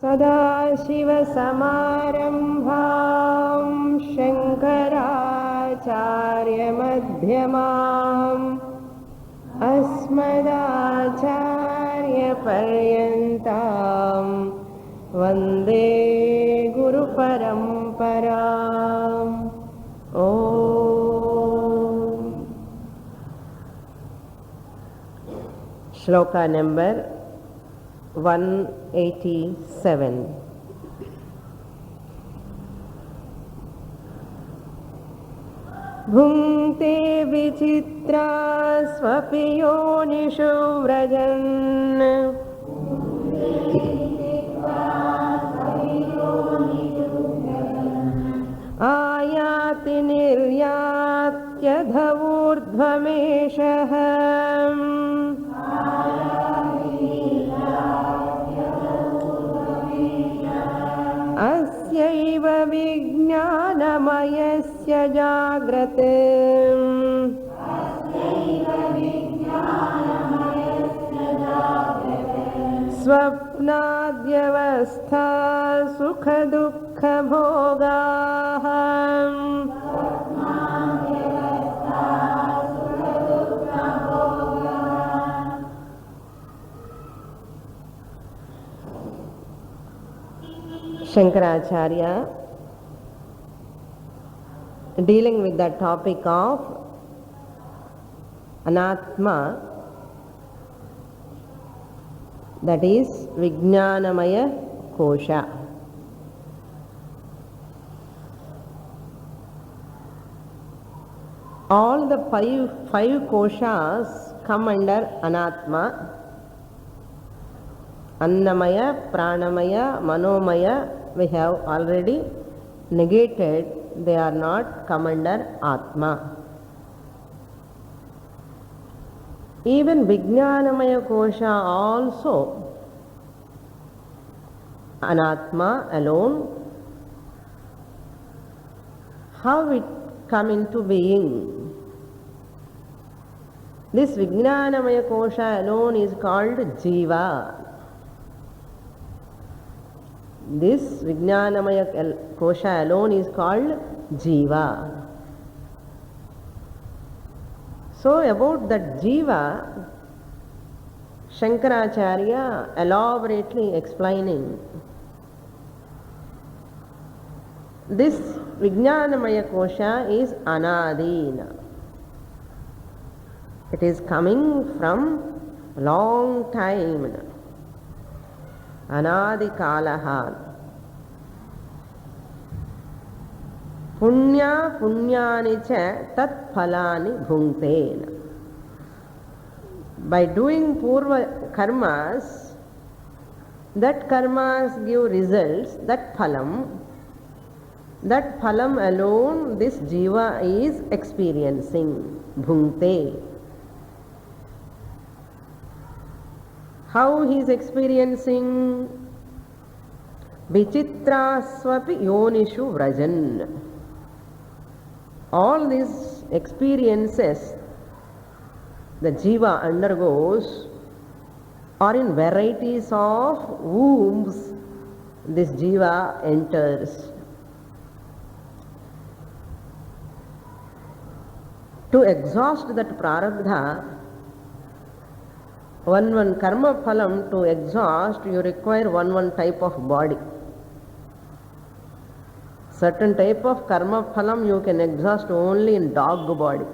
सदाशिवसमारम्भां शङ्कराचार्यमध्यमाम् अस्मदाचार्यपर्यन्तां वन्दे गुरुपरम्पराम्। ॐ श्लोका नंबर 187। भुङ्क्ते विचित्रा स्वपि योनिषु व्रजन् आयाति निर्यात्यधवूर्ध्वमेषः अस्यैव विज्ञानमयस्य जाग्रते स्वप्नाद्यवस्था सुखदुःखभोगाः Shankaracharya dealing with the topic of Anatma, that is Vijnanamaya Kosha. All the five koshas come under Anatma. Annamaya, Pranamaya, Manomaya, we have already negated, they are not come under Atma. Even Vijnanamaya Kosha also, Anatma alone, how it come into being? This Vijnanamaya Kosha alone is called Jiva. This Vijnanamaya Kosha alone is called Jiva. So about that Jiva, Shankaracharya elaborately explaining, this Vijnanamaya Kosha is Anadina. It is coming from long time. Anadi Kalaha. Punya punyani cha tat phalani bhunkten. By doing purva karmas, that karmas give results, that phalam alone this jiva is experiencing, bhunkte. How he is experiencing? Vichitrasvapi yonishu vrajan. All these experiences the jiva undergoes are in varieties of wombs this jiva enters. To exhaust that prarabdha, one karma phalam to exhaust, you require one type of body. Certain type of karma phalam you can exhaust only in dog body.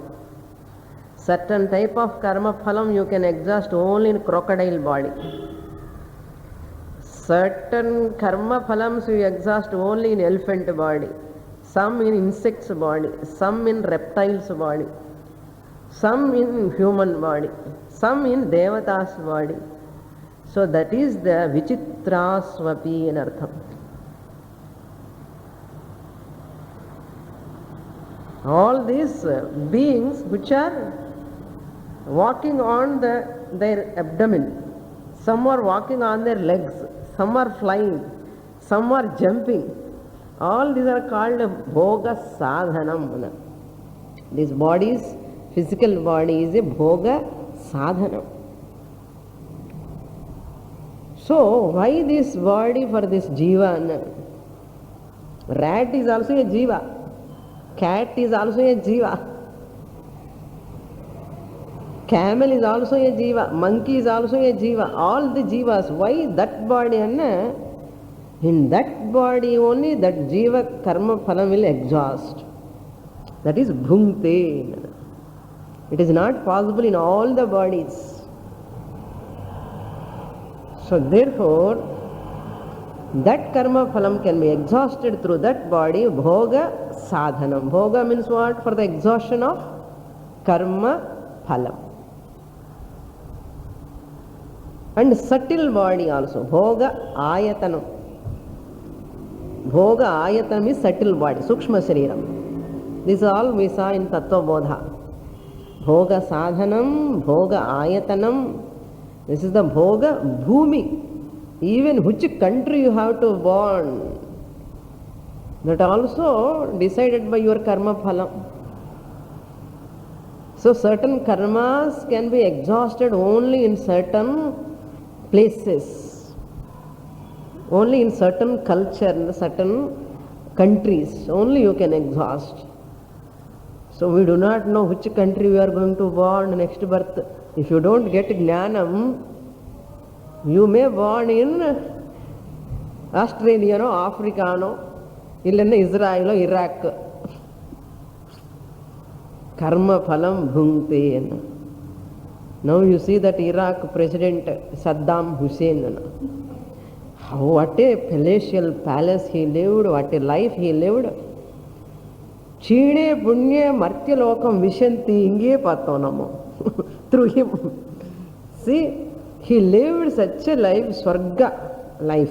Certain type of karma phalam you can exhaust only in crocodile body. Certain karma phalams you exhaust only in elephant body. Some in insects body, some in reptiles body, some in human body, some in devatas body. So that is the vichitrasvapi in artham. All these beings which are walking on their abdomen, some are walking on their legs, some are flying, some are jumping. All these are called bhoga sadhanam. This body's physical body is a bhoga sadhanam. So why this body for this jiva? Rat is also a jiva. Cat is also a jiva. Camel is also a jiva. Monkey is also a jiva. All the jivas. Why that body? In that body only that jiva karma phalam will exhaust. That is bhunkte. It is not possible in all the bodies. So therefore, that karma phalam can be exhausted through that body, bhoga sadhanam. Bhoga means what? For the exhaustion of karma phalam. And subtle body also, bhoga ayatanam. Bhoga ayatanam is subtle body, sukshma shariram. This all we saw in Tattva Bodha. Bhoga sadhanam, bhoga ayatanam. This is the bhoga bhumi. Even which country you have to born, that also decided by your karma phalam. So certain karmas can be exhausted only in certain places, only in certain culture, in certain countries, only you can exhaust. So we do not know which country we are going to born next birth. If you don't get jnanam, you may born in Australia, Africa, Israel, Iraq. Karma phalam bhunkte. Now you see that Iraq President Saddam Hussein. What a palatial palace he lived, what a life he lived. Chine punya martyalokam vishanti inge pattonamo. Through him. See, he lived such a life, Swarga life.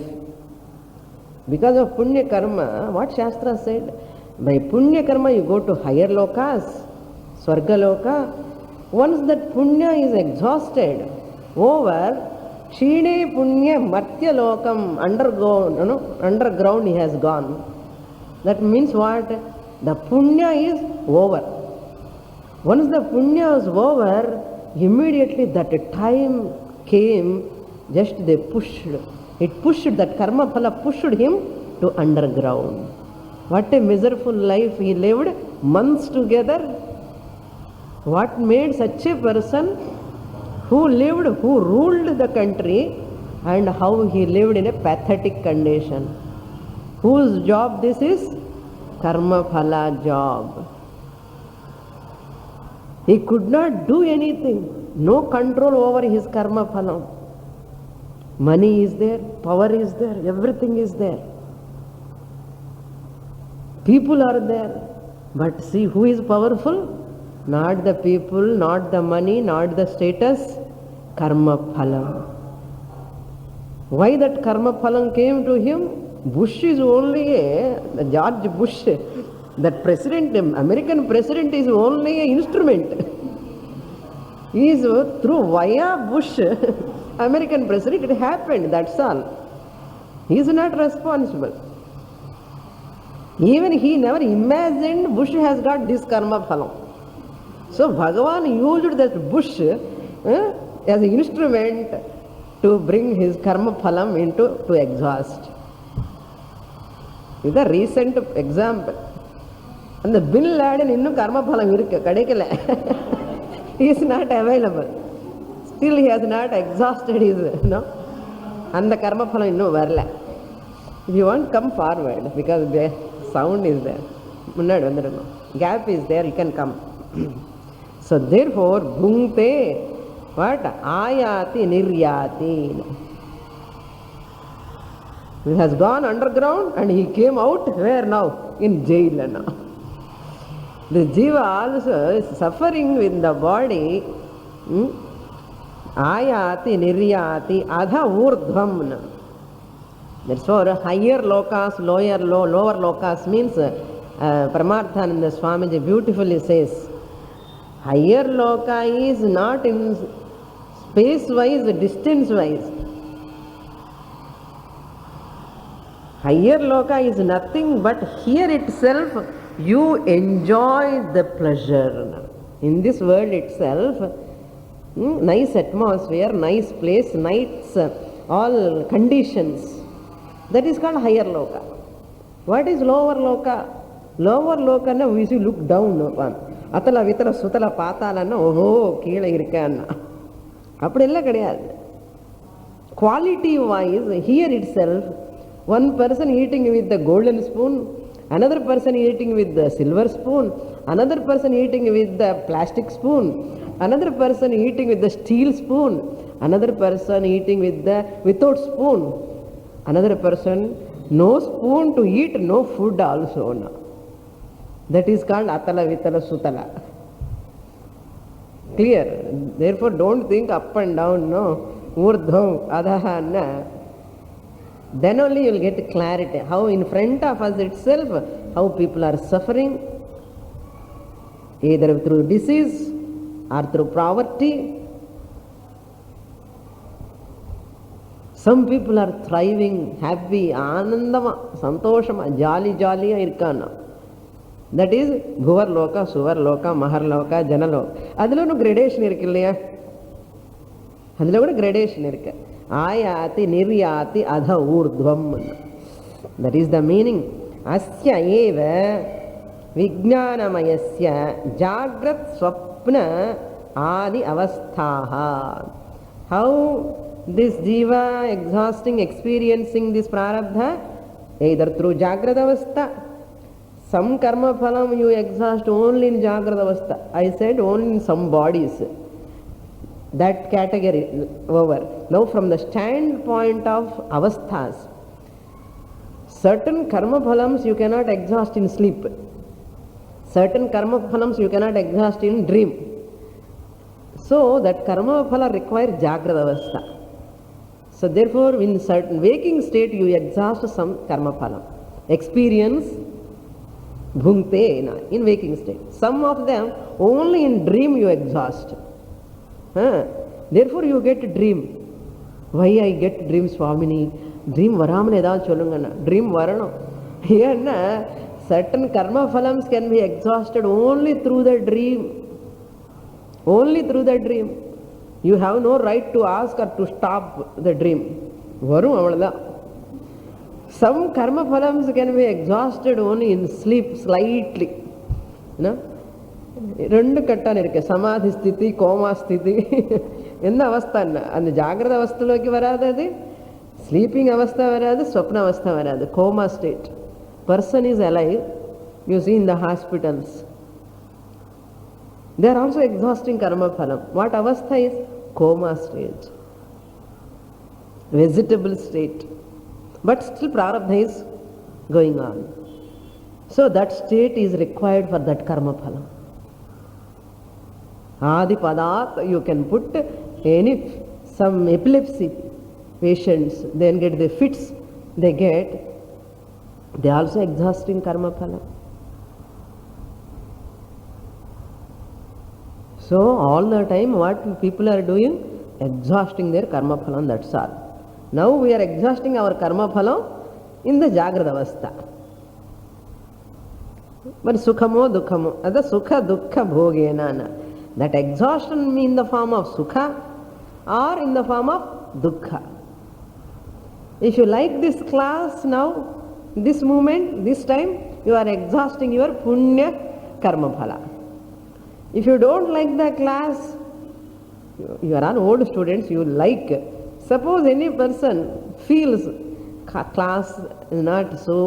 Because of Punya Karma, what Shastra said? By Punya Karma you go to higher lokas, Swarga loka. Once that Punya is exhausted, over, Chine Punya Martya lokam, underground he has gone. That means what? The Punya is over. Once the Punya is over, immediately that time came, just they pushed. It pushed, that karma phala pushed him to underground. What a miserable life he lived, months together. What made such a person who lived, who ruled the country, and how he lived in a pathetic condition? Whose job this is? Karma phala job. He could not do anything. No control over his karma phalam. Money is there, power is there, everything is there. People are there. But see who is powerful? Not the people, not the money, not the status. Karma phalam. Why that karma phalam came to him? Bush is only George Bush. That president, American president is only an instrument. He is through via Bush, American president, it happened, that's all. He is not responsible. Even he never imagined Bush has got this karma phalam. So Bhagavan used that Bush as an instrument to bring his karma phalam to exhaust. This is a recent example. And the Bin Laden innu karma phalam irukku kadikala. He is not available. Still he has not exhausted his, and the karma phalam innu varla. If you want, come forward, because the sound is there. Gap is there, you can come. So therefore, bhunkte, what? Ayati niryati. He has gone underground and he came out where now? In jail now. The jiva also is suffering with the body. Ayati niryati adha urdhvam. That's why higher lokas, lower lokas means Paramarthananda Swamiji beautifully says, higher loka is not in space wise, distance wise. Higher loka is nothing but here itself you enjoy the pleasure. In this world itself, nice atmosphere, nice place, nice all conditions. That is called higher loka. What is lower loka? Lower loka na we look down upon. Atala vitala sutala patala na oho keela irukana. Appadella kediyadu. Quality wise, here itself, one person eating with the golden spoon, another person eating with the silver spoon, another person eating with the plastic spoon, another person eating with the steel spoon, another person eating with the without spoon, another person no spoon to eat, no food also. No. That is called atala vitala sutala. Clear? Therefore don't think up and down, no. Urdhvam, adha, na. Then only you will get clarity. How in front of us itself, how people are suffering, either through disease or through poverty. Some people are thriving, happy, anandama, santoshama, jolly irkana. That is Bhuvar Loka, Suvar Loka, Mahar Loka, Jana Loka. Adilonu gradation irukillaya. Adila kuda gradation irukku. Ayati niryati adha urdhvam. That is the meaning. Asya eva vijnanamayasya jagrat swapna adi avasthaha. How this jiva exhausting, experiencing this prarabdha? Either through jagrat avastha. Some karma phalam you exhaust only in jagrat avastha. I said only in some bodies. That category over. Now from the standpoint of avasthas, certain karma phalams you cannot exhaust in sleep. Certain karma phalams you cannot exhaust in dream. So that karma phala requires jagrat avastha. So therefore in certain waking state you exhaust some karma phalam. Experience bhunkte in waking state. Some of them only in dream you exhaust. Therefore you get dream. Why I get dream, Swamini? Dream varamane edavadhu sollunga. Dream varanam. Here certain karma phalams can be exhausted only through the dream. Only through the dream. You have no right to ask or to stop the dream. Varum avladha. Some karma phalams can be exhausted only in sleep slightly. No? ரெண்டு கட்டான இருக்கு. சமாதி ஸ்திதி, coma ஸ்திதி. என்ன அவஸ்தான்னா அந்த ஜாகிரத அவஸ்தையிலோக்கு வராது, அது ஸ்லீப்பிங் அவஸ்தா வராது, ஸ்வப்ன அவஸ்தா வராது. Coma state. Person is alive. You see in the hospitals. They are also exhausting karma phalam. What avastha is? Coma state. Vegetable state. But still prarabdha is going on. So that state is required for that karma phalam. Adi padat, you can put some epilepsy patients, then get the fits, they also exhausting karma phala. So all the time what people are doing? Exhausting their karma phalam, that's all. Now we are exhausting our karma phalam in the jagrada avastha. But sukhamo dukhamo, that sukha dukkha bhogena. That exhaustion in the form of sukha or in the form of dukkha. If you like this class now, this moment, this time, you are exhausting your punya karma phala. If you don't like the class, you are all old students, you like. Suppose any person feels class is not so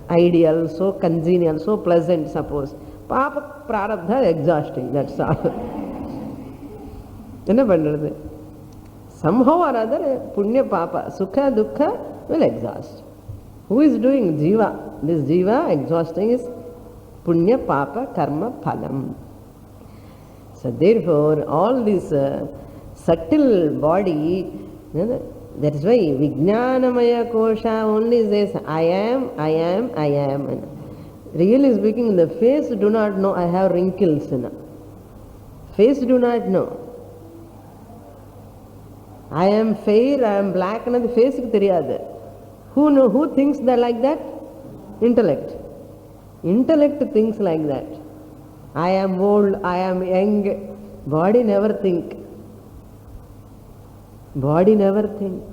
ideal, so congenial, so pleasant, suppose. Papa prarabdha exhausting, that's all. Somehow or other, punya papa, sukha dukkha will exhaust. Who is doing? Jiva. This jiva exhausting is punya papa karma phalam. So therefore, all this subtle body, that is why Vijnanamaya Kosha only says, I am. Really speaking, the face do not know I have wrinkles. Face do not know. I am fair, I am black, and the face theriyadu. Who thinks that like that? Intellect. Intellect thinks like that. I am old, I am young. Body never think. Body never think.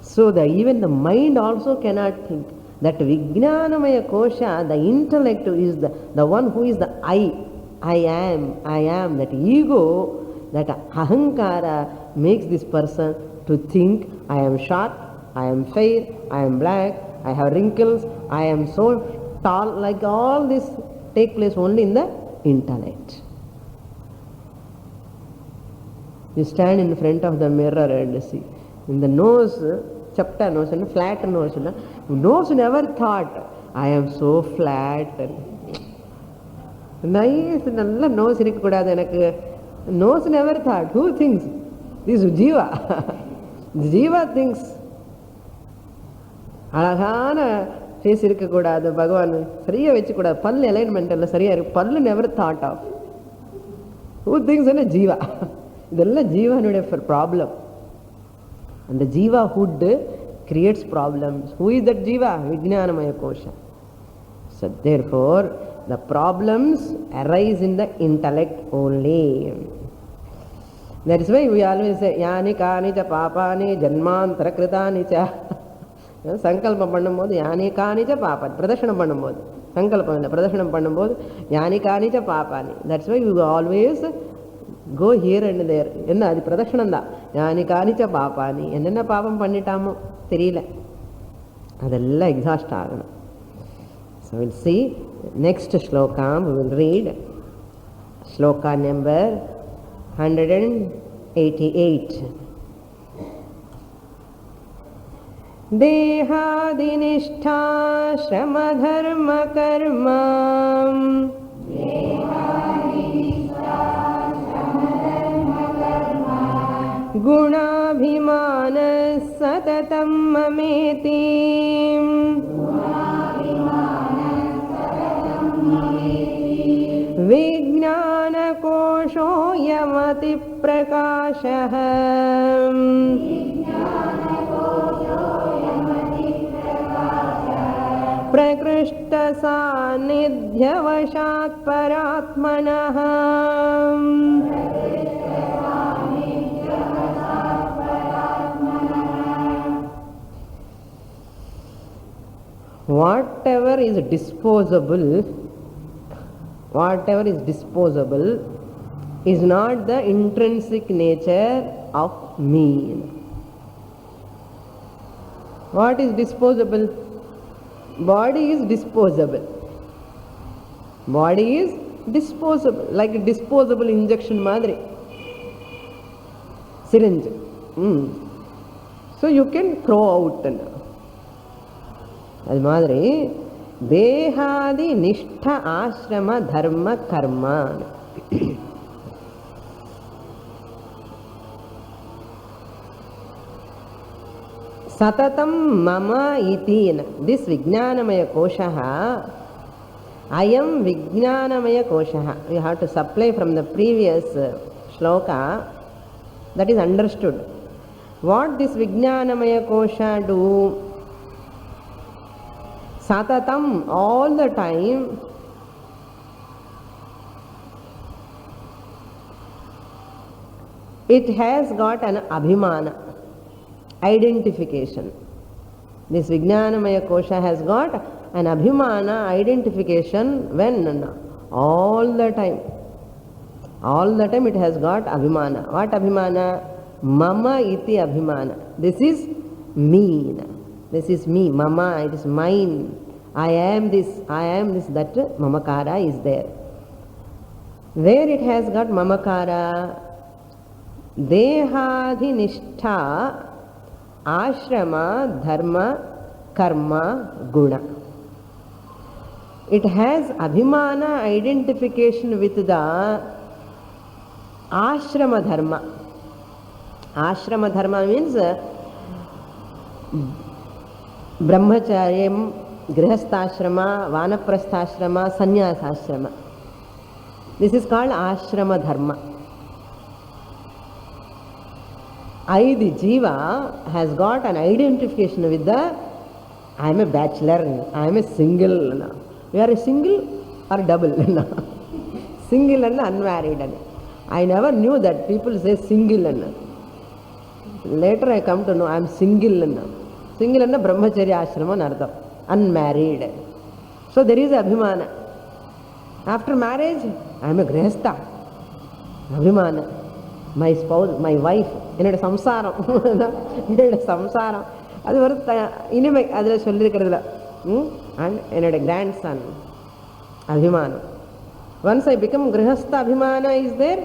So even the mind also cannot think. That Vijnanamaya Kosha, the intellect is the one who is the I am, that ego, that ahankara makes this person to think, I am short, I am fair, I am black, I have wrinkles, I am so tall, like all this take place only in the intellect. You stand in front of the mirror and see. In the nose, chapter nose and flat nose, nose never thought, I am so flat. Nice, nalla nose irukkodadu enakku. Nose never thought. Who thinks? This Jiva. Jiva thinks. அழகான face இருக்கக்கூடாது, பகவான் சரியா வச்சுக்கூடாது, பல்லு alignment எல்லாம் சரியா இருக்கு, பல்லு never thought of. Who thinks என்ன ஜீவா? இதெல்லாம் ஜீவனுடைய ப்ராப்ளம். அந்த jiva hood creates problems. Who is that jiva? விஜ்ஞானமய கோஷம். So therefore the problems arise in the intellect only. That is why we always say yani kani cha papani janmantara kritani cha. சங்கல்பம் பண்ணும்போது யானி காணிச்ச பாப்பானி, பிரதர்ஷனம் பண்ணும்போது சங்கல்பம் இல்லை, பிரதர்ஷனம் பண்ணும்போது யானி காணிச்ச பாப்பானி. That's why you always go here and there. என்ன அது பிரதர்ஷனம் தான். யானி காணிச்ச பாப்பானி, என்னென்ன பாபம் பண்ணிட்டாமோ தெரியல, அதெல்லாம் எக்ஸாஸ்ட் ஆகணும். So we'll see next shloka. We will read shloka number 188. Dehadinishta shramadharma karma gunabhimana satatam mameti विज्ञान कोशो यमति प्रकाशः प्रकृष्ट सान्निध्यवशात् परात्मनः whatever is disposable is not the intrinsic nature of me. What is disposable? Body is disposable. Body is disposable, like a disposable injection madri, syringe. So you can throw out. அது மாதிரி தேகாதி நிஷ்ட ஆசிரம தர்ம கர்மா. சததம் மம இதி. This விஜ்ஞானமய கோஷः, ayam vignanamaya kosha. You have to supply from the previous shloka, that is understood. What this vignanamaya kosha do? Satatam, all the time, it has got an abhimana, identification. This Vijnanamaya Kosha has got an abhimana, identification. When? All the time. All the time it has got abhimana. What abhimana? Mama iti abhimana. This is me. This is me, mama, it is mine. I am this, that mamakara is there. Where it has got mamakara? Dehadhi nishtha ashrama dharma karma guna. It has abhimana, identification with the ashrama dharma. Ashrama dharma means ब्रह्मचर्यम, गृहस्थाश्रम, वानप्रस्थाश्रम, संन्यासाश्रम. This is called ashrama dharma. I, the jiva, has got an identification with the I am a bachelor, I am a single. You are a single or double? Single and unmarried. I never knew that people say single. Later I come to know I am single. Single and brahmacharya ashrama nartham, unmarried. So there is abhimana. After marriage, I am a grihastha. Abhimana. My spouse, my wife, என்னோட சம்சாரம் என்னோட சம்சாரம் அது ஒரு இனிமை அதில் சொல்லியிருக்கிறதுல and என்னோட grand Sun அபிமானம். Once I become grihastha abhimana is there,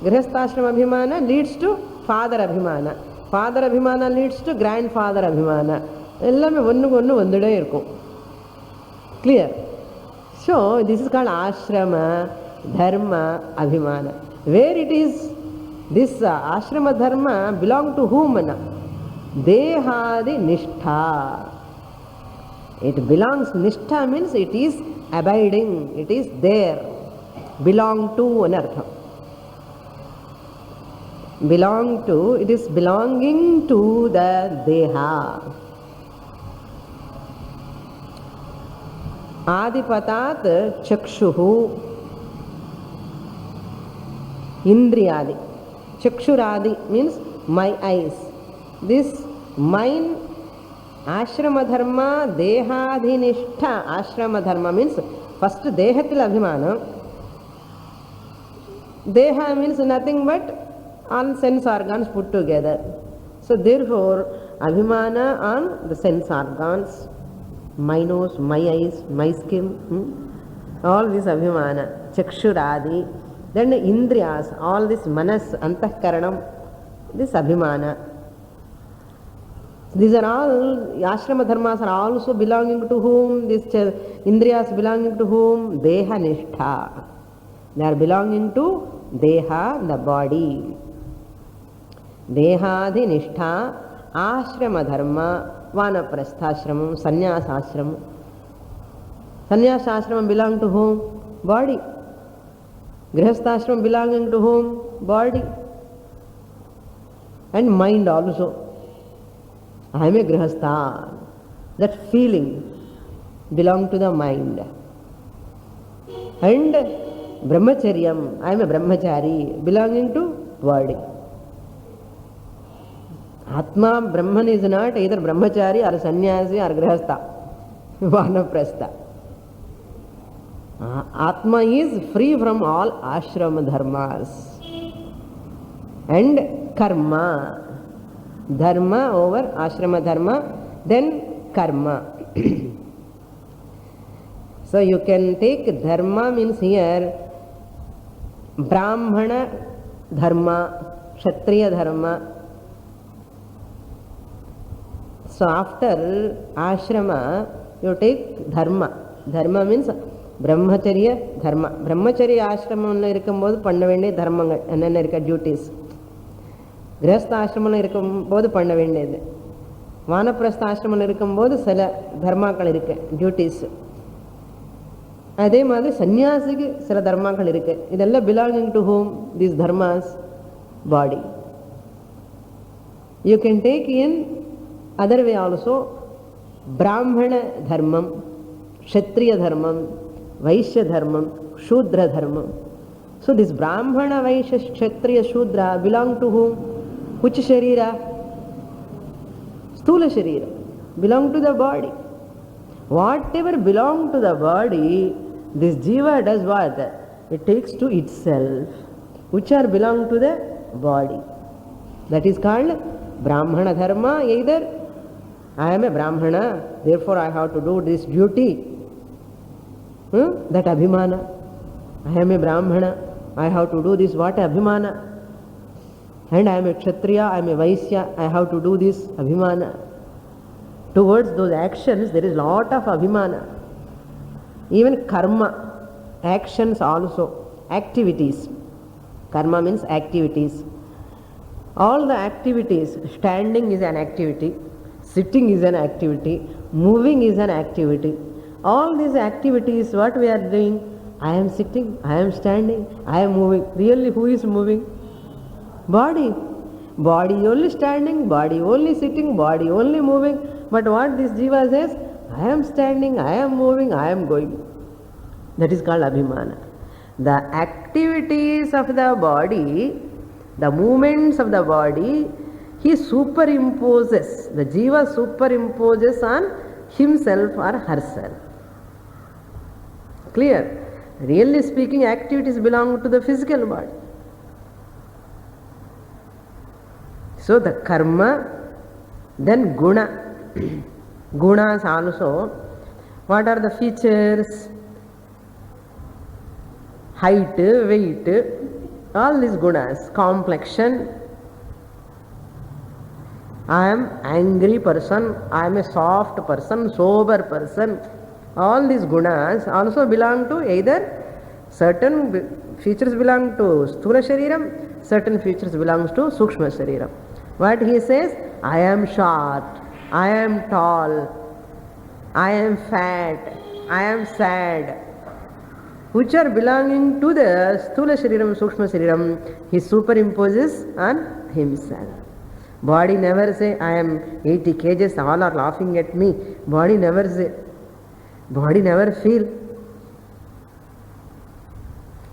grihasthashrama abhimana leads to father abhimana, father abhimana leads to grandfather abhimana. எல்லாமே ஒன்றுக்கு ஒன்று வந்துட்டே இருக்கும். Clear? So this is called ashrama dharma abhimana. Where it is, this ashrama dharma belong to whom? Dehadi nishtha. It belongs, nishtha means it is abiding, it is there, belong to anartham. Belong to, it is belonging to the deha. Adipatat chakshuhu indriyadi. Chakshuradi means my eyes. This mine ashrama dharma dehadhinishtha. Ashrama dharma means first dehatil abhimana. Deha means nothing but all sense organs put together. So therefore abhimana on the sense organs, my nose, my eyes, my skin, all this abhimana, chakshuradi. Then indriyas, all this manas, antahkaranam, this abhimana. These are all, ashrama dharmas are also belonging to whom? These indriyas belonging to whom? Deha nishtha. They are belonging to deha, the body. Dehadi nishtha, ashrama dharma, vanaprasthashramam, sannyasashramam. Sannyasashramam belong to whom? Body. Grihasthashram belonging to whom? Body. And mind also. I am a grihastha. That feeling belong to the mind. And brahmacharyam, I am a brahmachari, belonging to body. Atma, Brahman is not either brahmachari or sannyasi or grihastha, vanaprastha. Atma is free from all ashrama dharmas and karma. Dharma over ashrama dharma, then karma. So you can take dharma means here brahmana dharma, kshatriya dharma. So after ashrama you take dharma. Dharma means brahmacharya dharma. Brahmacharya ashramamla இருக்கும்போது பண்ண வேண்டிய தர்மங்கள் என்னென்ன இருக்க duties. கிரகஸ்த ஆசிரமம் இருக்கும்போது பண்ண வேண்டியது. வானப்பிரஸ்த ஆசிரமம் இருக்கும்போது சில தர்மாக்கள் இருக்கு, டியூட்டிஸ். அதே மாதிரி சன்னியாசிக்கு சில தர்மாக்கள் இருக்கு. இதெல்லாம் belonging to whom these dharmas? Body. You can take in other way also பிராமண தர்மம், க்ஷத்ரிய தர்மம், வைஷ்ய தர்மம், சூத்ர தர்மம். So this brahmana, vaishya, kshatriya, shudra belong to whom? Which sharira? Sthula sharira. Belong to the body. Whatever belong to the body, this jiva does what? It takes to itself, which are belong to the body. That is called brahmana dharma. Either I am a brahmana, therefore I have to do this duty. That abhimana. I am a brahmana, I have to do this, what abhimana. And I am a kshatriya, I am a vaishya, I have to do this abhimana. Towards those actions there is lot of abhimana. Even karma, actions also, activities. Karma means activities. All the activities, standing is an activity, sitting is an activity, moving is an activity. All these activities, what we are doing? I am sitting, I am standing, I am moving. Really, who is moving? Body. Body only standing, body only sitting, body only moving. But what this jiva says? I am standing, I am moving, I am going. That is called abhimana. The activities of the body, the movements of the body, he superimposes, the jiva superimposes on himself or herself. Clear? Really speaking, activities belong to the physical body. So the karma, then guna. Gunas also, what are the features? Height, weight, all these gunas. Complexion. I am angry person, I am a soft person, sober person. All these gunas also belong to either certain features belong to Sthula Shariram, certain features belongs to Sukshma Shariram. What he says? I am short, I am tall, I am fat, I am sad, which are belonging to the Sthula Shariram, Sukshma Shariram, he superimposes on himself. Body never say, I am 80 kgs, all are laughing at me. Body never say. Body never feel.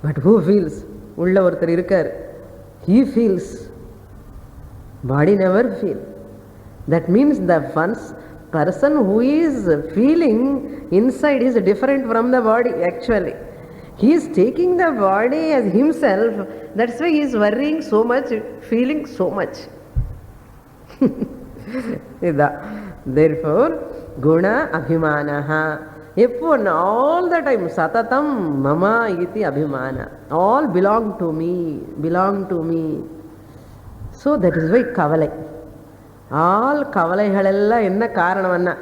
But who feels? Ulla orthar irukar. He feels. Body never feel. That means the person who is feeling inside is different from the body actually. He is taking the body as himself. That's why he is worrying so much, feeling so much. Therefore, guna abhimanaha. All the time, satatam mama iti abhimana. All belong to me, belong to me. So that is why kavalai. All kavalaigalella enna karanavanna?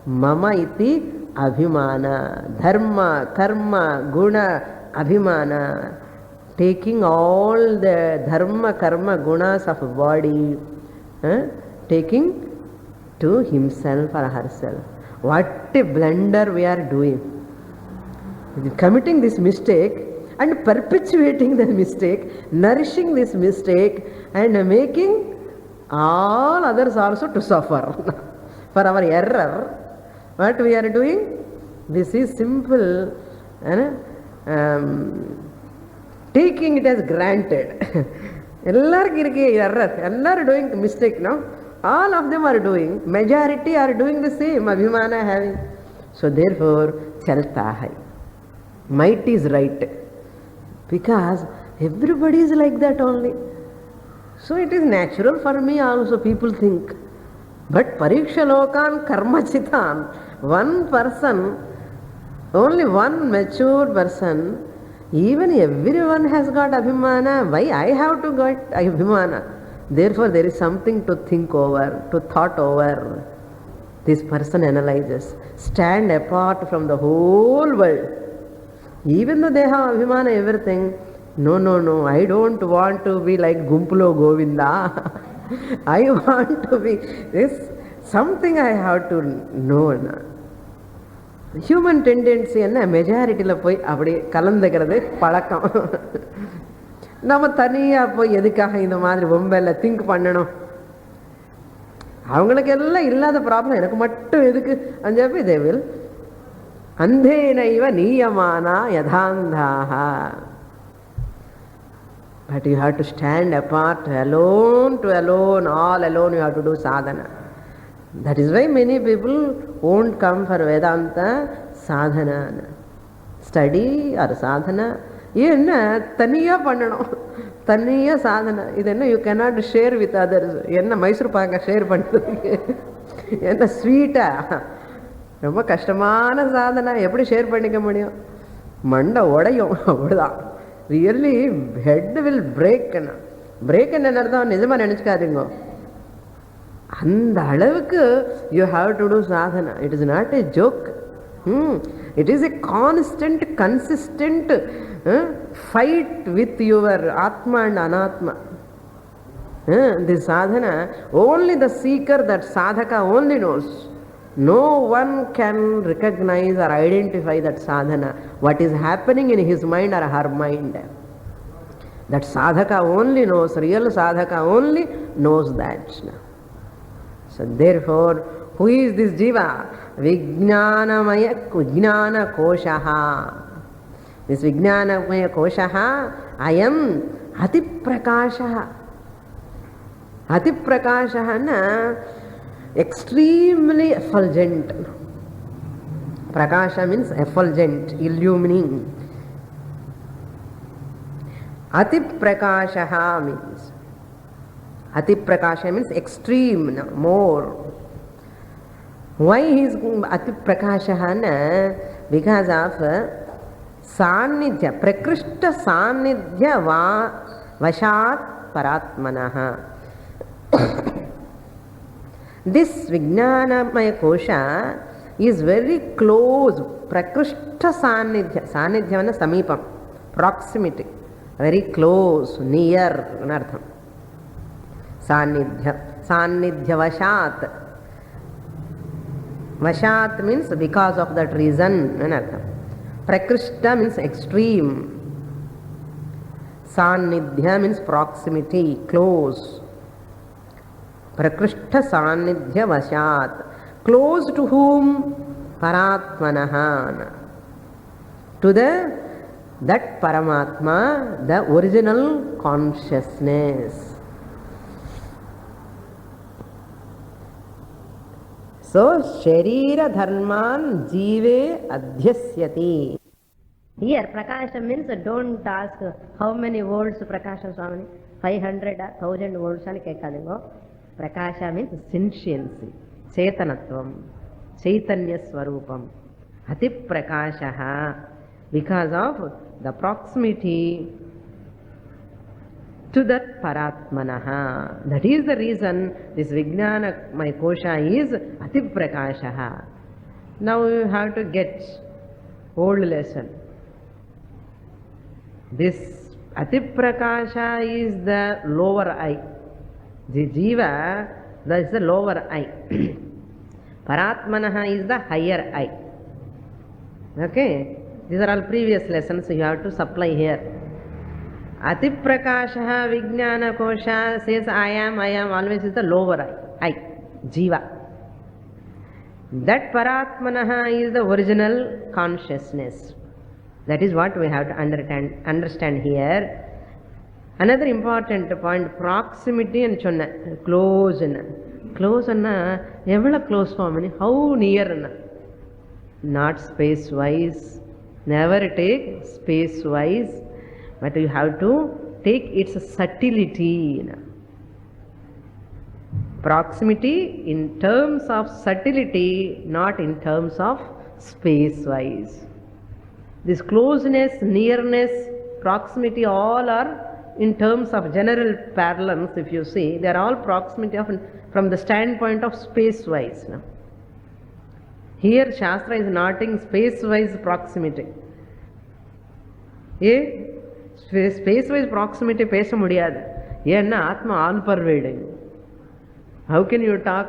Mama iti abhimana. Dharma, karma, guna, abhimana. Taking all the dharma, karma, gunas of body, taking to himself or herself. What a blunder we are doing. Committing this mistake and perpetuating the mistake, nourishing this mistake and making all others also to suffer for our error. What we are doing? This is simple. Taking it as granted. Everyone doing mistake now. All of them are doing. Majority are doing the same. Abhimana having. So therefore, chalta hai. Might is right. Because everybody is like that only. So it is natural for me also, people think. But pariksha lokan karma chitan. One person, only one mature person, even everyone has got abhimana. Why I have to get abhimana? Therefore, there is something to think over, to thought over. This person analyzes. Stand apart from the whole world. Even though they have abhimana, everything. No, I don't want to be like Gumpulo Govinda. I want to be this. Something I have to know. Human tendency and majority la poi apdi kalandagiradhu palakam. நம்ம தனியாக போய் எதுக்காக இந்த மாதிரி பொம்பையில் think பண்ணணும்? அவங்களுக்கு எல்லாம் இல்லாத ப்ராப்ளம் எனக்கு மட்டும் எதுக்கு அஞ்சப்பி தேவில் அந்தேனைவ நீயமானா யதாந்தாக. But you have to stand apart, alone to alone, all alone you have to do sadhana. That is why many people won't come for Vedanta sadhana. Study or sadhana. என்ன தனியாக பண்ணணும், தனியாக சாதனை. இது என்ன you cannot share with others. என்ன மைசூர் பாக்க share பண்ணுறதுக்கு? என்ன ஸ்வீட்டா? ரொம்ப கஷ்டமான சாதனை. எப்படி ஷேர் பண்ணிக்க முடியும்? மண்டை உடையும். அவ்வளோதான். Really head will break. Break என்ன அர்த்தம்? நிஜமாக நினச்சிக்காதீங்க. அந்த அளவுக்கு you have to do sadhana. It is not a joke. It is a constant, consistent fight with your Atma and Anatma. This sadhana, only the seeker, that sadhaka only knows. No one can recognize or identify that sadhana, what is happening in his mind or her mind. That sadhaka only knows, real sadhaka only knows that. So therefore, who is this jiva? Vijnanamaya Kujnana Koshaha. This Vijnanamaya Koshaha, I am Ati Prakashaha. Ati prakasha na extremely effulgent. Prakasha means effulgent, illumining. Ati prakasha means extreme, more. Why is Ati prakasha? Because of Sanidhya, Prakrishta Sanidhya Vashat Paratmanaha. This Vijnanamaya Kosha is very close. Prakrishta Sanidhya. Sanidhya means Samipam, proximity. Very close, near. Sanidhya. Sanidhya Vashat. Vashat means because of that reason. Prakrishta means extreme. Sanidhya means proximity, close. Prakrishta Sanidhya Vashat. Close to whom? Paratmanaha. To that Paramatma, the original consciousness. So, Sharira Dharman Jive Adhyasyati. Here, Prakasha means don't ask how many volts Prakasha Swami, 500 or 1000 volts. Prakasha means sentiency, Chetanatvam, Chaitanya Swarupam. Ati Prakasha, because of the proximity to that Paratmanaha. That is the reason this Vijnanamaya Kosha is Ati Prakasha. Now you have to get old lesson. This Ati Prakasha is the lower eye. The Jiva, that is the lower eye. Paratmanaha is the higher eye. Okay? These are all previous lessons, so you have to supply here. Ati Prakasha Vijnana Kosha says I am always is the lower eye, Jiva. That Paratmanaha is the original consciousness. That is what we have to understand here. Another important point, proximity and close. Close anna, evvala close form, how near? Not space wise. Never take space wise. But you have to take its subtlety. Proximity in terms of subtlety, not in terms of space-wise. This closeness, nearness, proximity, all are in terms of general parlance. If you see, they are all proximity from the standpoint of space-wise. Here, Shastra is noting space-wise proximity. Space-wise proximity பேச முடியாது. ஏன்னா ஆத்மா all pervading. How can you talk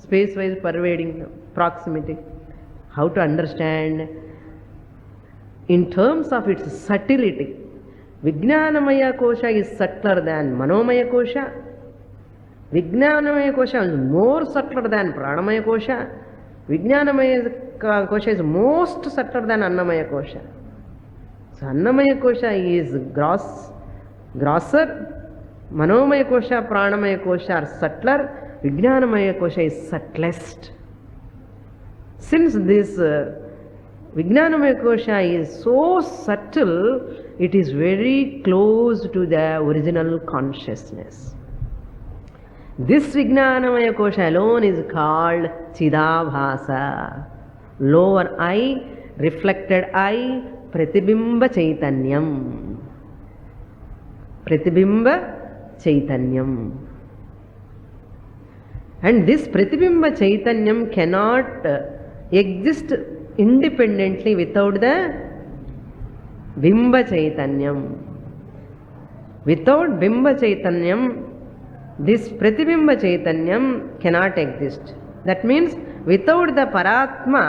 space-wise pervading proximity? How to understand? In terms of its subtlety. Vijnanamaya Kosha is subtler than Manomaya Kosha. Vijnanamaya Kosha is more subtler than Pranamaya Kosha. Vijnanamaya Kosha is most subtler than Annamaya Kosha. So Annamaya Kosha is grosser, Manomaya Kosha, Pranamaya Kosha are subtler, Vijnanamaya Kosha is subtlest. Since this Vijnanamaya Kosha is so subtle, it is very close to the original consciousness. This Vijnanamaya Kosha alone is called Chidabhasa. Lower eye, reflected eye, Pratibimba Chaitanyam. Pratibimba Chaitanyam. And this Pratibimba Chaitanyam cannot exist independently without the Bimba Chaitanyam. Without Bimba Chaitanyam, this Pratibimba Chaitanyam cannot exist. That means without the Paratma,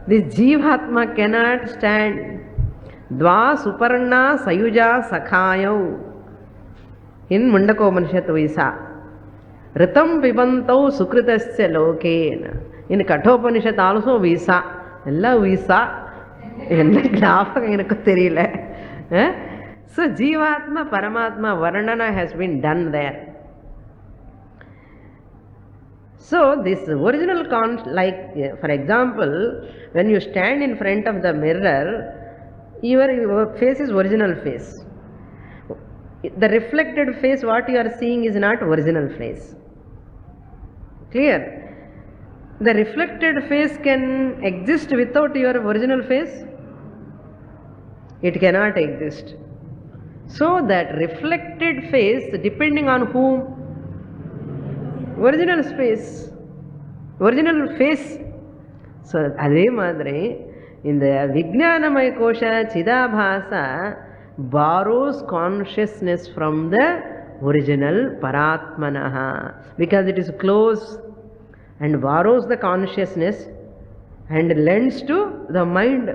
this Jivatma cannot stand. Dva Suparna Sayuja Sakhayav. In Mundakopanishad we saw. Ritam Pibantau Sukritasya Lokena. In Kathopanishad also we saw. Ella we saw. So Jivatma Paramatma Varnana has been done there. So this original for example, when you stand in front of the mirror, your face is original face. The reflected face, what you are seeing, is not original face. Clear? The reflected face can exist without your original face? It cannot exist. So that reflected face, depending on whom? Original face. So adhe madre, in the Vijnanamaya Kosha, Chidabhasa borrows consciousness from the original Paratmanaha, because it is close, and borrows the consciousness and lends to the mind.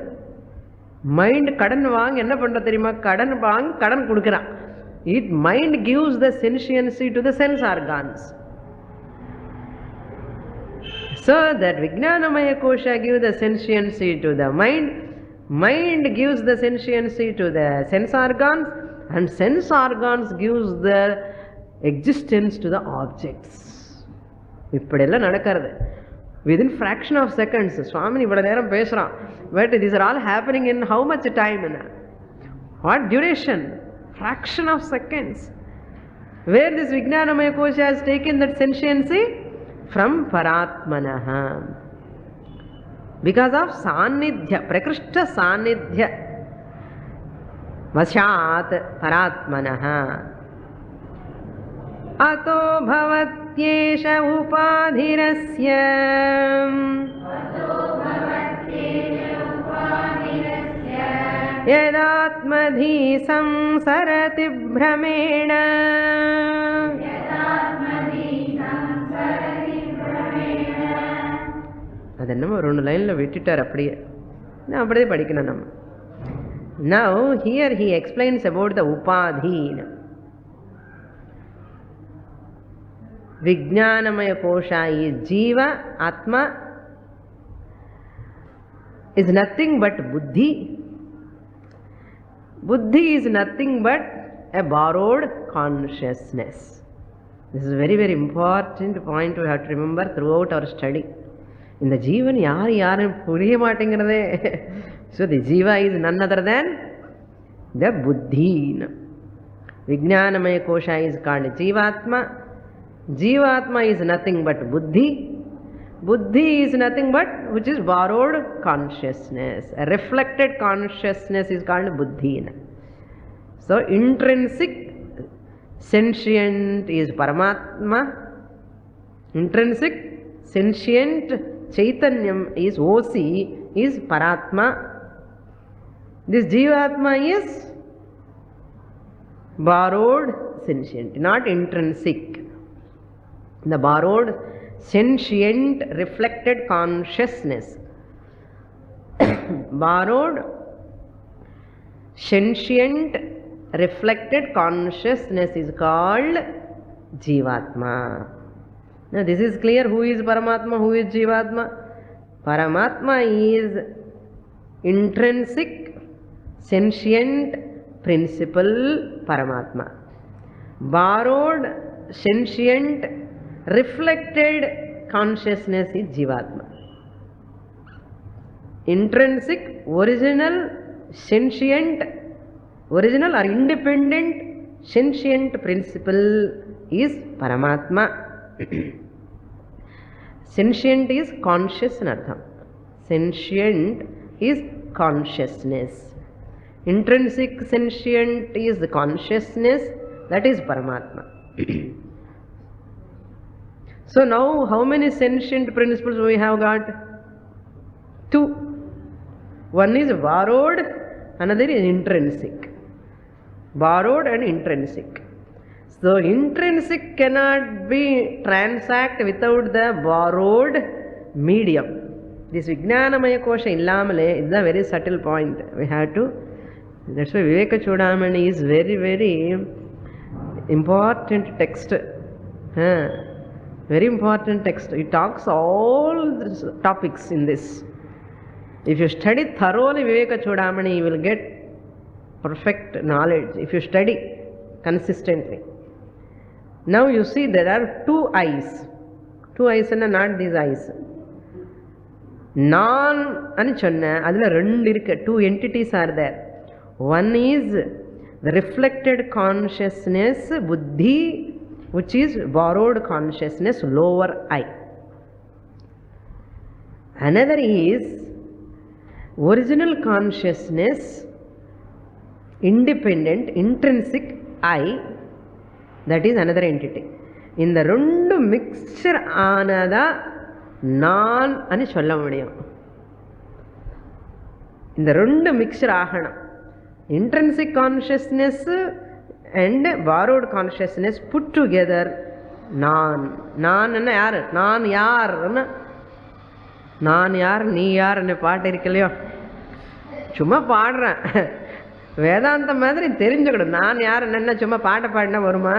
Mind kadan vaang enna pandra theriyuma, kadan vaang kadan kudukran. It mind gives the sentiency to the sense organs. So that Vijnanamaya Kosha gives the sentiency to the mind, mind gives the sentiency to the sense organs, and sense organs gives the existence to the objects. இப்படியெல்லாம் நடக்கிறது within fraction of seconds. Swami இவ்வளவு நேரம் பேசுறான், but these are all happening in how much time? What duration? Fraction of seconds. Where this Vijnanamaya Kosha has taken that sentiency? From Paratmanaha. Because of Sanidhya, Prakrishta Sanidhya. Vashat Paratmanaha. Ato bhavatyesha upadhirasya yadatmadhi samsarati bhramena. அது நம்ம ரெண்டு லைன்ல விட்டுட்டார், அப்படியே நான் அப்படியே படிக்கணும் நம்ம. Now here he explains about the upadhi. Vijnanamaya Kosha is Jiva, Atma is nothing but Buddhi. Buddhi is nothing but a borrowed consciousness. This is a very, very important point we have to remember throughout our study. In the Jivan, yaru puriya matingirade. So the Jiva is none other than the Buddhi. Vijnanamaya Kosha is called Jivatma. Jivatma is nothing but Buddhi. Buddhi is nothing but which is borrowed consciousness. A reflected consciousness is called Buddhi. So intrinsic sentient is Paramatma. Intrinsic sentient Chaitanyam is OC, is Paratma. This Jivatma is borrowed sentient, not intrinsic. The borrowed sentient reflected consciousness. Borrowed sentient reflected consciousness is called Jivatma. Now this is clear. Who is Paramatma? Who is Jivatma? Paramatma is intrinsic sentient principle Paramatma. Borrowed sentient reflected consciousness is Jivatma. Intrinsic, original, sentient, original or independent sentient principle is Paramatma. Sentient is conscious in Artham. Sentient is consciousness. Intrinsic sentient is the consciousness, that is Paramatma. So now how many sentient principles we have got? Two. One is borrowed, another is intrinsic. Borrowed and intrinsic. So intrinsic cannot be transact without the borrowed medium. This Vijnanamaya Kosha illamale is a very subtle point. We have to, that's why Viveka Chudamani is very, very important text. Very important text. It talks all the topics in this. If you study thoroughly Viveka Chudamani, you will get perfect knowledge. If you study consistently. Now you see there are two eyes. 2 eyes and not these eyes. நான் అని சொன்ன அதுல ரெண்டு இருக்கு. 2 entities are there. One is the reflected consciousness buddhi, which is borrowed consciousness, lower eye. Another is original consciousness, independent intrinsic I, that is another entity. இந்த ரெண்டு mixer ஆனதா நான் అని சொல்ல முடியும். இந்த ரெண்டு மிக்சர் ஆகணும். Intrinsic consciousness and borrowed consciousness put together நான். நான் என்ன யார்? நான் யார்? நான் யார் நீ யார்னு பாட்டு இருக்கலையோ, சும்மா பாடுறேன். வேதாந்த மாதிரி தெரிஞ்சுக்கணும். நான் யார் என்ன சும்மா பாட்டை பாடினா வருமா?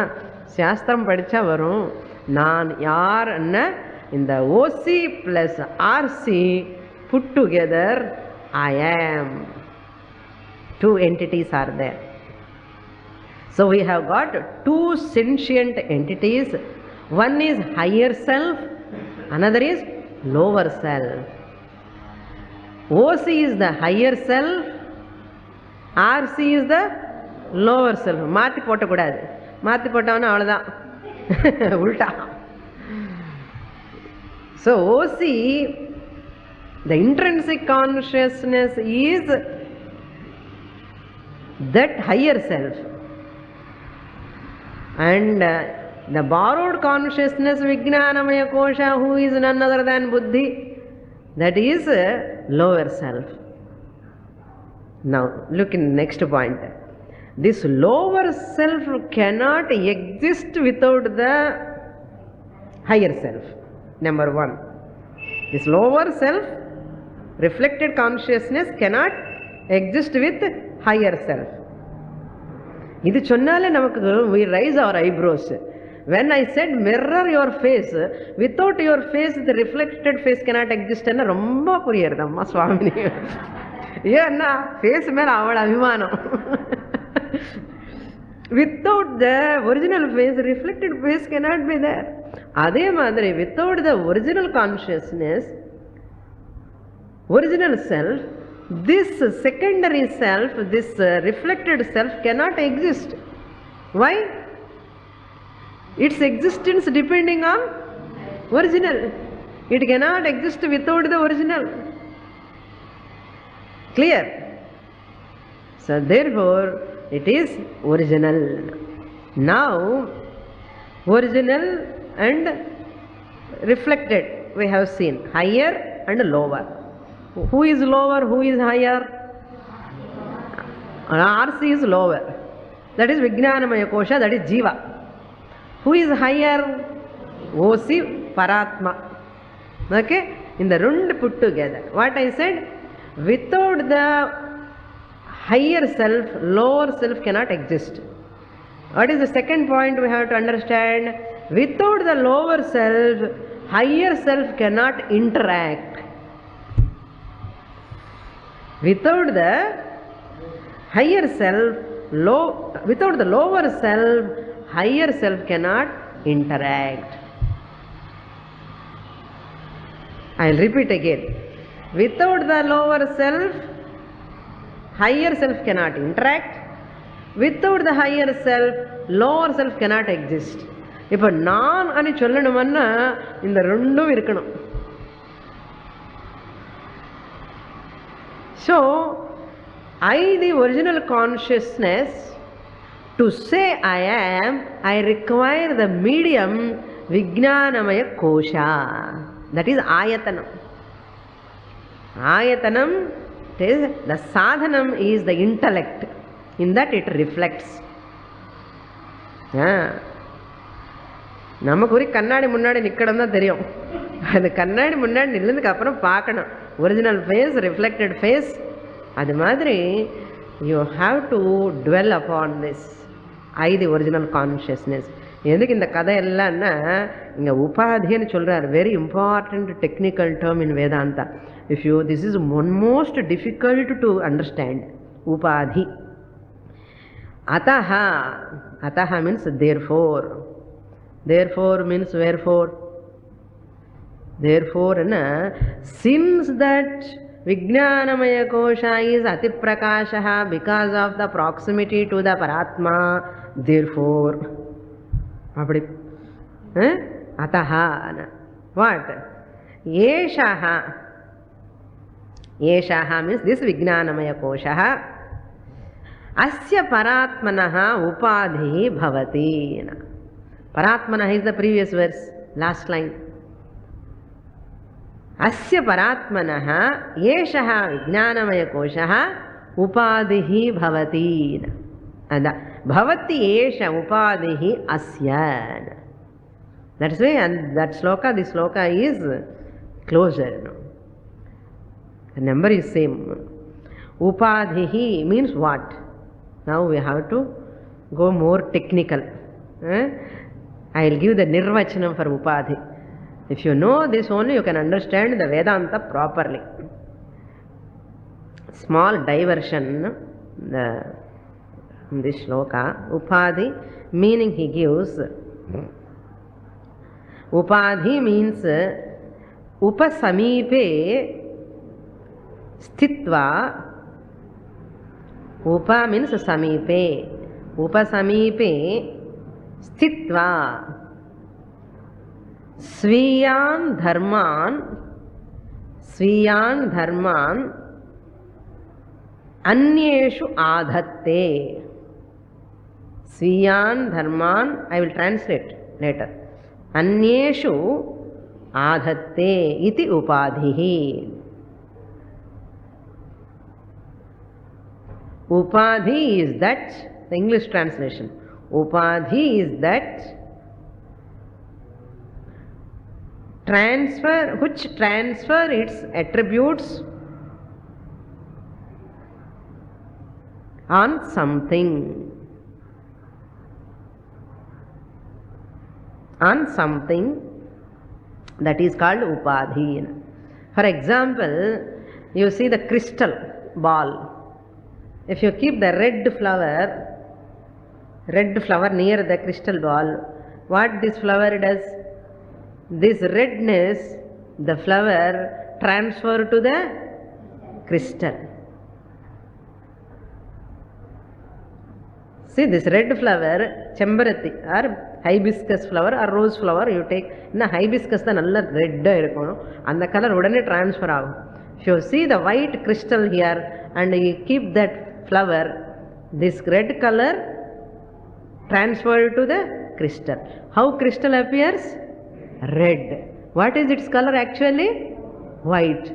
சாஸ்திரம் படித்தா வரும். நான் யார் என்ன இந்த OC plus RC put together I am. 2 entities are there. So we have got 2 sentient entities. One is higher self, another is lower self. OC is the higher self, RC is the lower self. மாற்றி போட்டக்கூடாது. மாற்றி போட்டவனா அவ்வளோதான், உல்டா. So OC, the intrinsic consciousness, is that higher self, and the borrowed consciousness Vijnanamaya Kosha, who is none other than Buddhi, that is lower self. Now look in the next point. This lower self cannot exist without the higher self. Number 1, this lower self, reflected consciousness, cannot exist with higher self. இது சொன்னாலே நமக்கு we raise our eyebrows. When I said mirror your face, without your face the reflected face cannot exist ன்னா ரொம்ப புரியுது அம்மா சுவாமி. ஏன்னா face மேல அவள் அபிமானம். Without the original face, reflected face cannot be there. அதே மாதிரி without the original consciousness, original self, this secondary self, this reflected self cannot exist. Why? Its existence depending on original. It cannot exist without the original. Clear? So therefore it is original. Now original and reflected we have seen, higher and lower. Who is lower, who is higher? RC is lower, that is Vijnanamaya Kosha, that is Jiva. Who is higher? OC, Paratma. Okay, in the ரெண்டு put together, what I said, without the higher self, lower self cannot exist. What is the second point we have to understand? Without the lower self, higher self cannot interact. Without the higher self, without the lower self, higher self cannot interact. I will repeat again. Without the lower self, higher self cannot interact. Without the higher self, lower self cannot exist. இப்போ நான் అని சொல்லணும்னா இந்த ரெண்டும் இருக்கணும். So I, the original consciousness, to say I am, I require the medium Vijnanamaya Kosha, that is Ayatanam. Ayatanam, the sadhanam is the intellect, in that it reflects. நமக்கு ஒரு கண்ணாடி முன்னாடி நிற்கணும் தான் தெரியும். அந்த கண்ணாடி முன்னாடி நில்லதுக்கு அப்புறம் பார்க்கணும் ஒரிஜினல் ஃபேஸ், ரிஃப்ளெக்டட் ஃபேஸ். அது மாதிரி you have to dwell upon this I, the original consciousness. எதுக்கு இந்த கதை எல்லாம்னா, இங்கே உபாதின்னு சொல்கிறார். Very important technical term in Vedanta. If you, this is one most difficult to understand, upadhi. அத்தஹ, அத்தஹ means therefore. Therefore means wherefore. Therefore, since that Vijnanamaya Kosha is Ati Prakashaha because of the proximity to the Paratma, therefore, Ataha. What? Yeshaha. Yeshaha means this Vijnanamaya Kosha. Asya Paratmanaha Upadhi Bhavati. Paratmanaha is the previous verse, last line. Asya Paratmanaha Yeshaha Vijnanamaya Kosha Upadhi Bhavati. And Bhavati Yesha Upadhi Asya. That's why, and that sloka, this sloka is closer. The number is same. Upadhi means what? Now we have to go more technical. I will give the nirvachanam for Upadhi. If you know this only, you can understand the Vedanta properly. Small diversion, this shloka. Upadhi, meaning he gives. Upadhi means upasamipe stitva. Upa means samipe. Upasamipe stitva. Sviyan dharman anyeshu adhatte. Sviyan dharman, I will translate later. Anyeshu adhatte iti upadhihi. Upadhi is that, the English translation. Upadhi is that which transfer its attributes on something. On something, that is called upadhi. For example, you see the crystal ball. If you keep the red flower near the crystal ball, what this flower does? This redness, the flower transfer to the crystal. See this red flower, chambarati or hibiscus flower or rose flower, you take, na hibiscus the nalla red and the color udane transfer agum. If you see the white crystal here and you keep that flower, this red color transferred to the crystal. How crystal appears? Red. What is its color actually? White.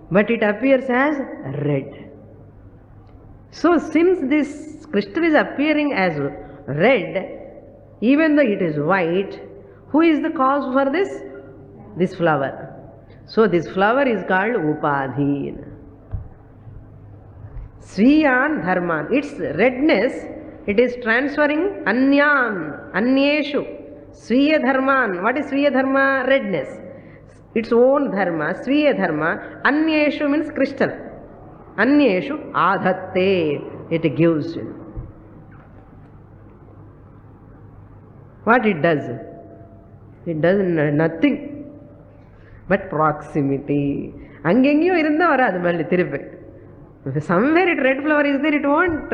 But it appears as red. So since this crystal is appearing as red, even though it is white, who is the cause for this? This flower. So this flower is called upadhi. Sviyan dharman. Its redness, it is transferring anyeshu. Sviya dharman. What is Sviya dharma? Redness. Its own dharma, Sviya dharma. Anyeshu means crystal. Anyeshu adhatte. It gives. What it does? It does nothing but proximity. Angengyo irundha varadu malli thiruppi. Somewhere it red flower is there, it won't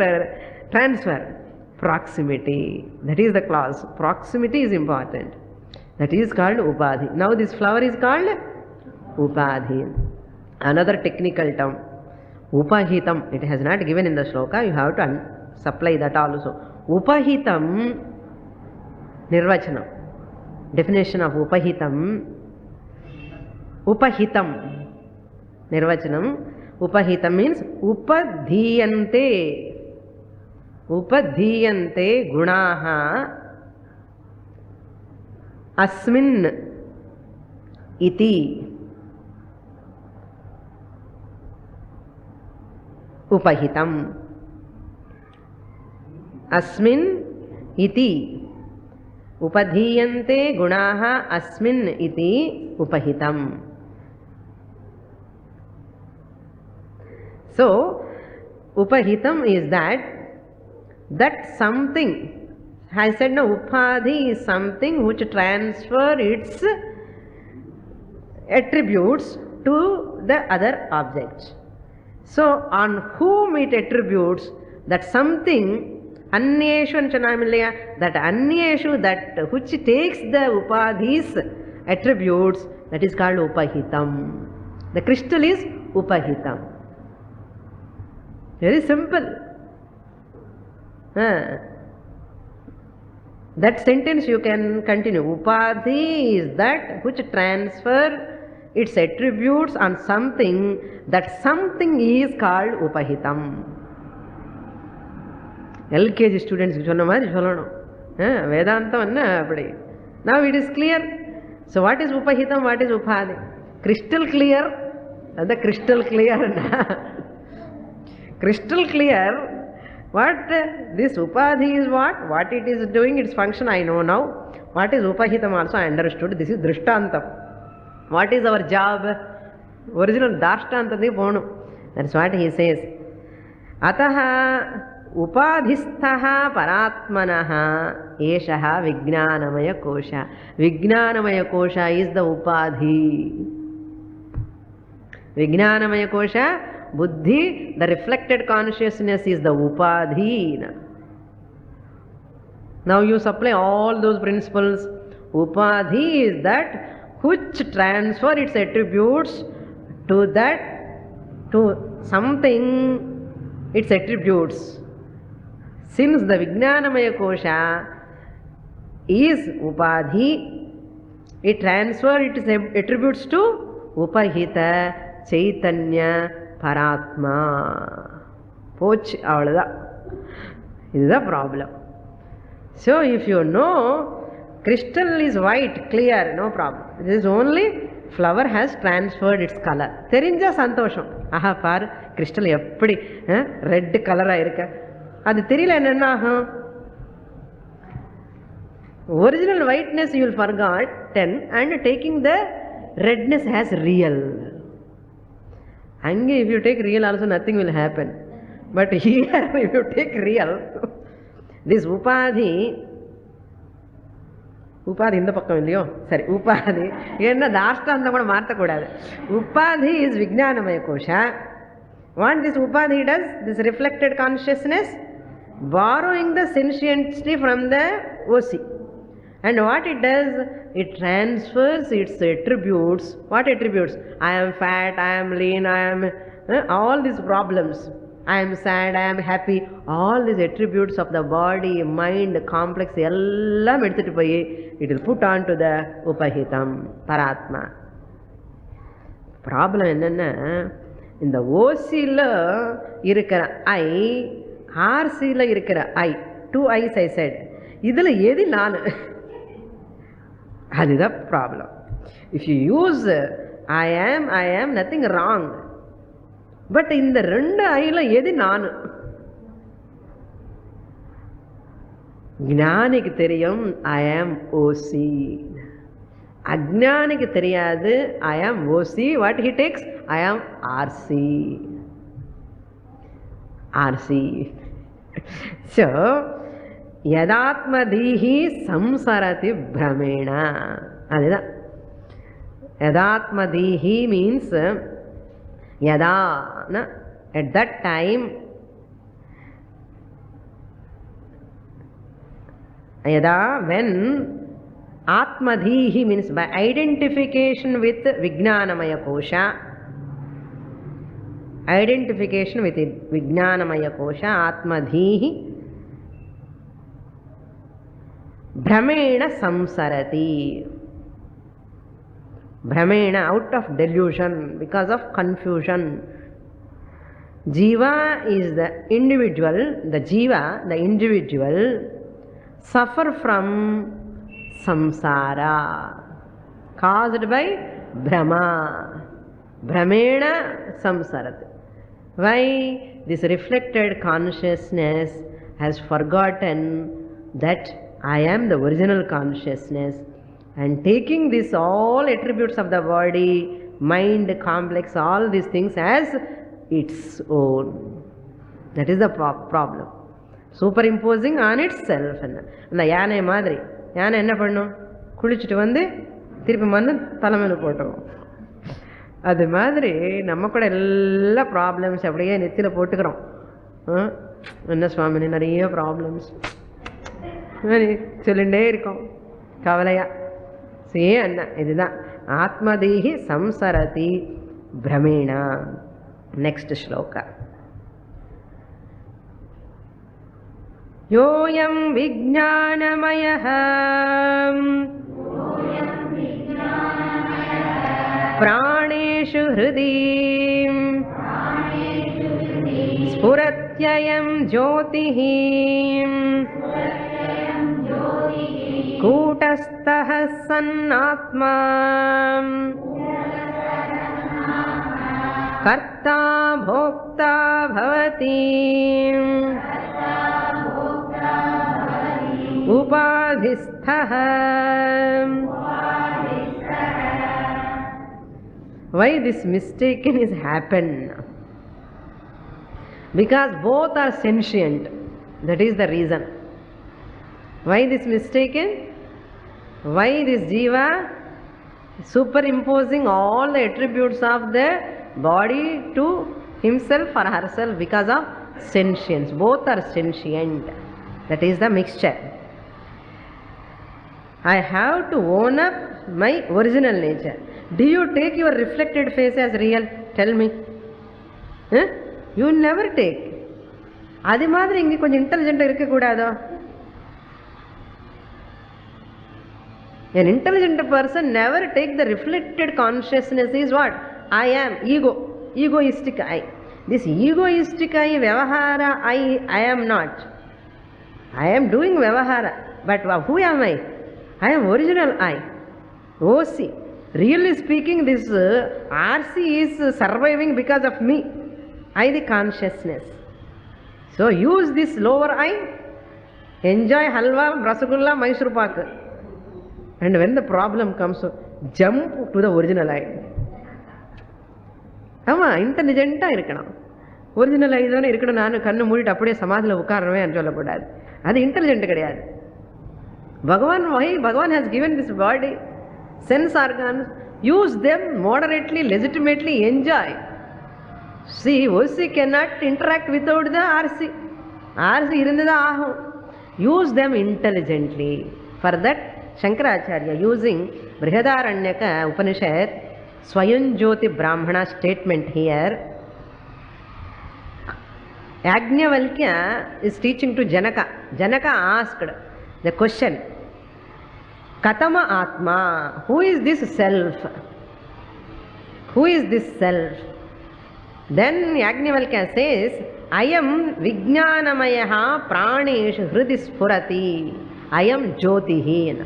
transfer. Proximity. That is the clause. Proximity is important. That is called upadhi. Now this flower is called upadhi. Another technical term. Upahitam. It has not given in the shloka. You have to supply that also. Upahitam. Nirvachanam. Definition of upahitam. Upahitam. Nirvachanam. Upahitam means upadhiyante. Upadhiyante gunaha asmin iti. Upahitam. Asmin iti. Upadhiyante gunaha asmin iti upahitam. So, upahitam is that something. I said no, upadhi is something which transfer its attributes to the other object. So on whom it attributes that something, Anyeshu and Chanamilaya, that Anyeshu, that which takes the Upadhi's attributes, that is called Upahitam. The crystal is Upahitam. Very simple. That sentence you can continue. Upadhi is that which transfer its attributes on something, that something is called Upahitam. LKG students சொன்ன மாதிரி சொல்லணும். வேதாந்தம் என்ன அப்படி. Now it is clear. So what is Upahitam, what is Upadhi? Crystal clear. The crystal clear. Crystal clear. What this Upadhi is what it is doing, its function I know now. What is Upahitam also I understood. This is Drishtantam. What is our job? Original Darshtantam ponum. That's what he says. Ataha Upadhisthaha paratmanaha eshaha vijnanamaya kosha. Vijnanamaya kosha is the Upadhi. Vijnanamaya kosha, Buddhi, the reflected consciousness is the Upadhi. Now you supply all those principles. Upadhi is that which transfer its attributes to that, to something, its attributes. Since the Vijnanamaya Kosha is Upadhi, it transfers its attributes to Upahita, Chaitanya, Paratma. Poch, avladha. This is the problem. So if you know, crystal is white, clear, no problem. This is only flower has transferred its color. Therinja santosham. Aha, par, crystal eppadi red color irukka. அது தெரியல என்னன்னா original whiteness you will forgotten and taking the redness as real. And if you take real also nothing will happen. But here if you take real, this Upadhi இந்த பக்கம் இல்லையோ சரி உபாதி என்ன தாஷ்டாந்தம் கூட மாற்றக்கூடாது. Upadhi is Vijnanamaya Kosha. What this Upadhi does, this reflected consciousness, borrowing the sentiency from the OC. And what it does, it transfers its attributes. What attributes? I am fat, I am lean, I am all these problems. I am sad, I am happy. All these attributes of the body, mind, complex, ellam edutittu poyi it will put on to the Upahitam, Paratma. Problem என்னன்னா இந்த OC-ல இருக்கிற I, RC-ல இருக்கிற I, 2 I's I said. இதில் எது நான்? அதுதான் problem. If you use I am, nothing wrong. But இந்த ரெண்டு ஐல எது நான்? ஞானிக்கு தெரியும் I am OC. அஜ்ஞானிக்கு தெரியாது I am OC. What he takes? I am RC. RC. So, yadatmadhihi samsarati brahmena. அதுதான் yadatmadhihi means yada, at that time, yada, when atmadhihi means by identification with Vijnanamaya Kosha, identification with Vijnanamaya Kosha, atmadhihi brahmena samsarati. Brahmena, out of delusion, because of confusion. Jiva is the individual, the Jiva, the individual, suffer from samsara, caused by Brahma. Brahmena samsarati. Why? This reflected consciousness has forgotten that I am the original consciousness, and taking this all attributes of the body, mind, complex, all these things as its own. That is the problem. Superimposing on itself. அந்த யானை மாதிரி யானை என்ன பண்ணும்? குளிச்சுட்டு வந்து திருப்பி மண்ணு தலைமையில் போட்டோம். அது மாதிரி நம்ம கூட எல்லா ப்ராப்ளம்ஸ் அப்படியே நெத்தியில் போட்டுக்கிறோம். என்ன சுவாமினி நிறைய ப்ராப்ளம்ஸ் சொல்லிகிட்டே இருக்கோம் கவலையா. அண்ணா இதுதான் ஆத்மதீஹி சம்சரதி பிரமேணா. நெக்ஸ்ட் ஸ்லோகா. யோயம் விஜ்ஞானமயः பிராணேஷு ஹ்ருதி ஸ்புரத்யயம் ஜோதிः கூடஸ்தः சன்னாத்மா கர்த்தா போக்தா பவதி உபாதிஸ்தः. Why this mistaken is happened? Because both are sentient. That is the reason. Why this mistaken? Why this jiva superimposing all the attributes of the body to himself or herself? Because of sentience. Both are sentient. That is the mixture. I have to own up my original nature. Do you take your reflected face as real? Tell me. You never take. அது மாதிரி இங்கே கொஞ்சம் intelligent இருக்கக்கூடாதோ? An intelligent person never take the reflected consciousness is what? I am, ego, egoistic I. This egoistic I, vyavahara I am not. I am doing vyavahara, but who am I? I am original I, OC. Really speaking, this RC is surviving because of me, I the consciousness. So use this lower I, enjoy halwa, rasagulla, Mysore pak. And when the problem comes, jump to the original I. ஆமா, இன்டெலிஜென்ட்டா இருக்கணும். Original ஐ தானே இருக்கணும். நான் கண்ணு மூடிட்டு அப்படியே சமாதியில் உட்காரவே சொல்லக்கூடாது. அது இன்டெலிஜென்ட் கிடையாது. Bhagavan has given this body, sense organs, use them moderately, legitimately, enjoy. See, OC cannot interact without the RC. RC irundha ahum. Use them intelligently. For that, Shankaracharya using Brihadaranyaka Upanishad, Swayamjyoti Brahmana statement here. Yajnavalkya is teaching to Janaka. Janaka asked the question, Katama Atma, who is this self? Who is this self? Then Yajnavalkya says, I am Vijnanamayaha Praneshu Hridi Spurati. I am Jyotihi.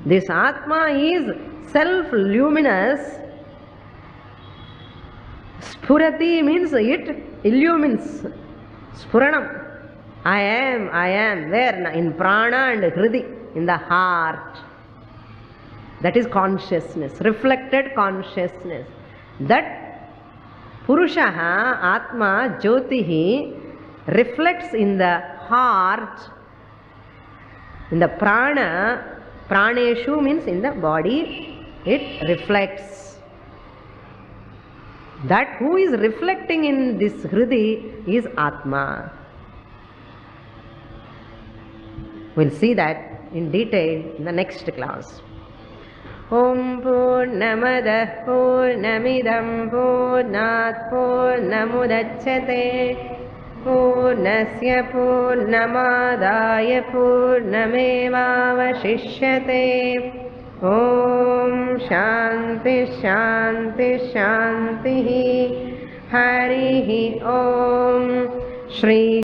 This Atma is self-luminous. Spurati means it illumines. Spuranam. I am. Where? In prana and hridi, in the heart. That is consciousness, reflected consciousness. That Purushaha, Atma, Jyotihi reflects in the heart, in the prana. Praneshu means in the body, it reflects. That who is reflecting in this hridi is Atma. We'll see that in detail in the next class. Om Purnamadah Purnamidam Purnat Purnamudachyate Purnasya Purnamadaya Purnamevavashishyate. Om Shanti Shanti Shanti. Harihi Om. Shri